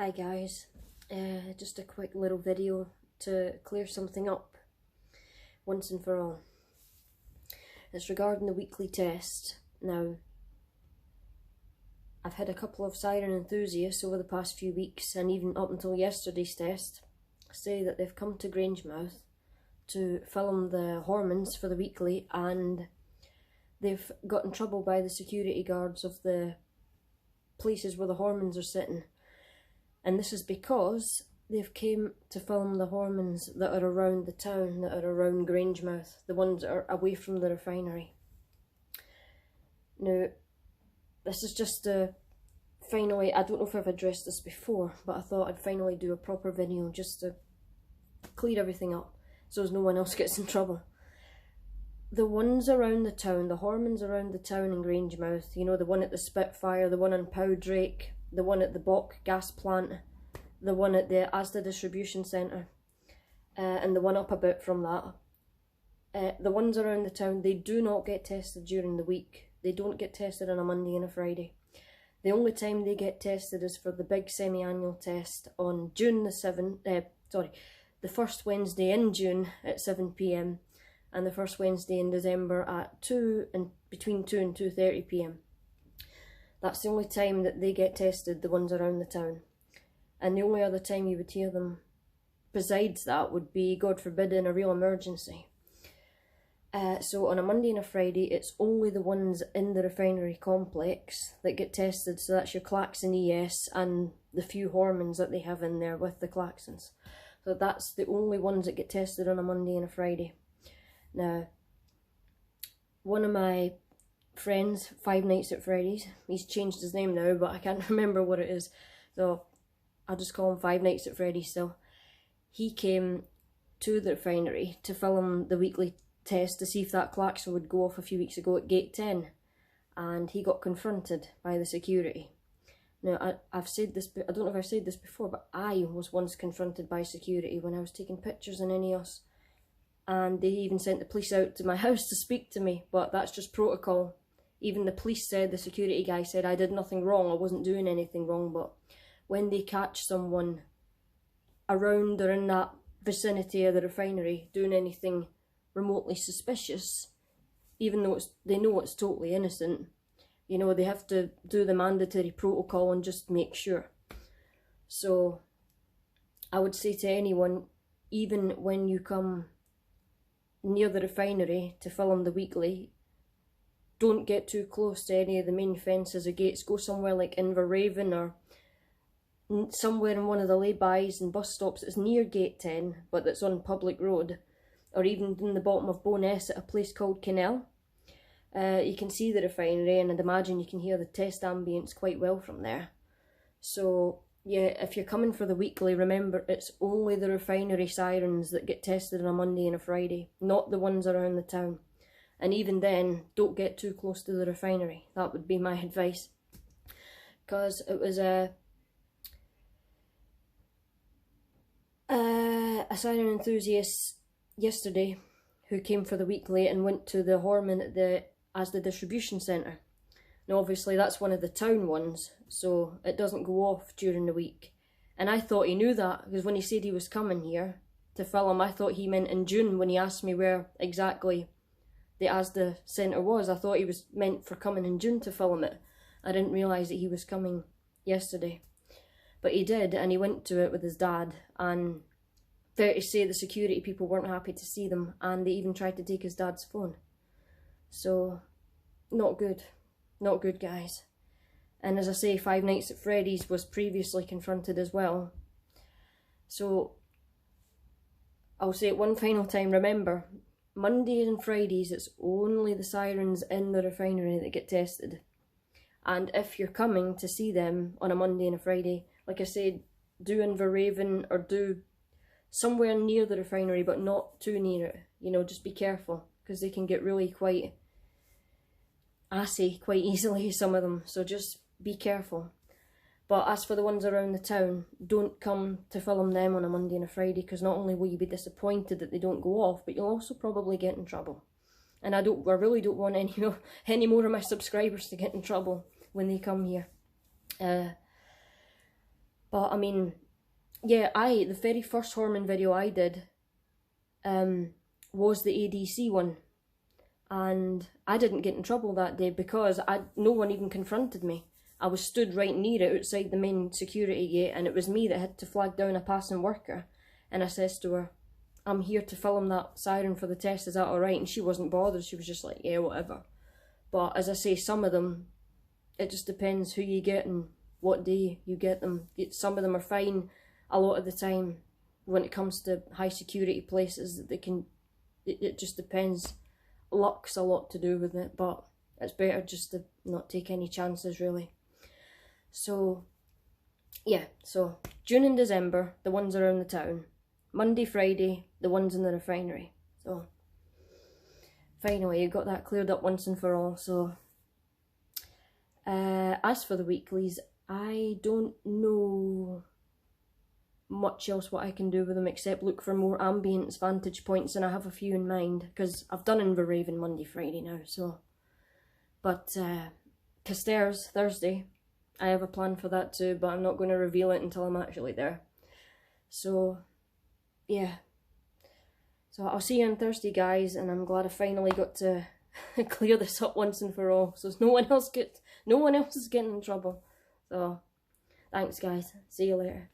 Hi guys, just a quick little video to clear something up once and for all. It's regarding the weekly test. Now, I've had a couple of siren enthusiasts over the past few weeks, and even up until yesterday's test, say that they've come to Grangemouth to film the Hormons for the weekly, and they've got in trouble by the security guards of the places where the Hormons are sitting. And this is because they've came to film the Hormons that are around the town, that are around Grangemouth, the ones that are away from the refinery. Now, this is just to finally, I don't know if I've addressed this before, but I thought I'd finally do a proper video just to clear everything up so as no one else gets in trouble. The ones around the town, the Hormons around the town in Grangemouth, you know, the one at the Spitfire, the one on Powdrake, the one at the Bock gas plant, the one at the Asda distribution centre, and the one up a bit from that. The ones around the town, they do not get tested during the week. They don't get tested on a Monday and a Friday. The only time they get tested is for the big semi-annual test on June the 7th, the first Wednesday in June at 7 PM, and the first Wednesday in December at between 2 and 2:30 PM. That's the only time that they get tested, the ones around the town. And the only other time you would hear them besides that would be, God forbid, in a real emergency. So on a Monday and a Friday, it's only the ones in the refinery complex that get tested. So that's your Klaxon ES and the few Hormons that they have in there with the Klaxons. So that's the only ones that get tested on a Monday and a Friday. Now, one of my friends, Five Nights at Freddy's, he's changed his name now, but I can't remember what it is, so I'll just call him Five Nights at Freddy's still. He came to the refinery to film the weekly test to see if that klaxon would go off a few weeks ago at gate 10, and he got confronted by the security. Now, I've said this, I don't know if I've said this before, but I was once confronted by security when I was taking pictures in Ineos, and they even sent the police out to my house to speak to me, but that's just protocol. Even the police said, the security guy said, I did nothing wrong, I wasn't doing anything wrong, but when they catch someone around or in that vicinity of the refinery doing anything remotely suspicious, even though they know it's totally innocent, you know, they have to do the mandatory protocol and just make sure. So I would say to anyone, even when you come near the refinery to film the weekly, don't get too close to any of the main fences or gates. Go somewhere like Inverraven or somewhere in one of the lay-bys and bus stops that's near gate 10 but that's on public road, or even in the bottom of Bowness at a place called Canal. You can see the refinery, and I'd imagine you can hear the test ambience quite well from there. So yeah, if you're coming for the weekly, remember it's only the refinery sirens that get tested on a Monday and a Friday, not the ones around the town. And even then, don't get too close to the refinery. That would be my advice. Because it was a siren enthusiast yesterday who came for the weekly and went to the Hormon at the Asda distribution centre. Now obviously that's one of the town ones, so it doesn't go off during the week. And I thought he knew that, because when he said he was coming here to film, I thought he meant in June when he asked me where exactly the Asda centre was. I thought he was meant for coming in June to film it. I didn't realise that he was coming yesterday. But he did, and he went to it with his dad, and fair to say the security people weren't happy to see them, and they even tried to take his dad's phone. So, not good. Not good, guys. And as I say, Five Nights at Freddy's was previously confronted as well. So, I'll say it one final time, remember, Mondays and Fridays, it's only the sirens in the refinery that get tested. And if you're coming to see them on a Monday and a Friday, like I said, do Inverraven or do somewhere near the refinery, but not too near it. You know, just be careful, because they can get really quite assy quite easily, some of them. So just be careful. But as for the ones around the town, don't come to film them on a Monday and a Friday, because not only will you be disappointed that they don't go off, but you'll also probably get in trouble. And I really don't want any more of my subscribers to get in trouble when they come here. But I mean, yeah, the very first Horman video I did was the ADC one, and I didn't get in trouble that day because no one even confronted me. I was stood right near it outside the main security gate, and it was me that had to flag down a passing worker. And I says to her, I'm here to film that siren for the test, is that alright? And she wasn't bothered, she was just like, yeah, whatever. But as I say, some of them, it just depends who you get and what day you get them. Some of them are fine a lot of the time when it comes to high security places that they can, it just depends. Luck's a lot to do with it, but it's better just to not take any chances really. So yeah, so June and December, the ones around the town. Monday, Friday, the ones in the refinery. So finally, you got that cleared up once and for all. So as for the weeklies, I don't know much else what I can do with them except look for more ambience vantage points, and I have a few in mind because I've done Inverraven Monday, Friday now. So, but Casteres Thursday, I have a plan for that too, but I'm not going to reveal it until I'm actually there. So yeah, so I'll see you on Thursday, guys, and I'm glad I finally got to clear this up once and for all, so no one else is getting in trouble. So thanks, guys. See you later.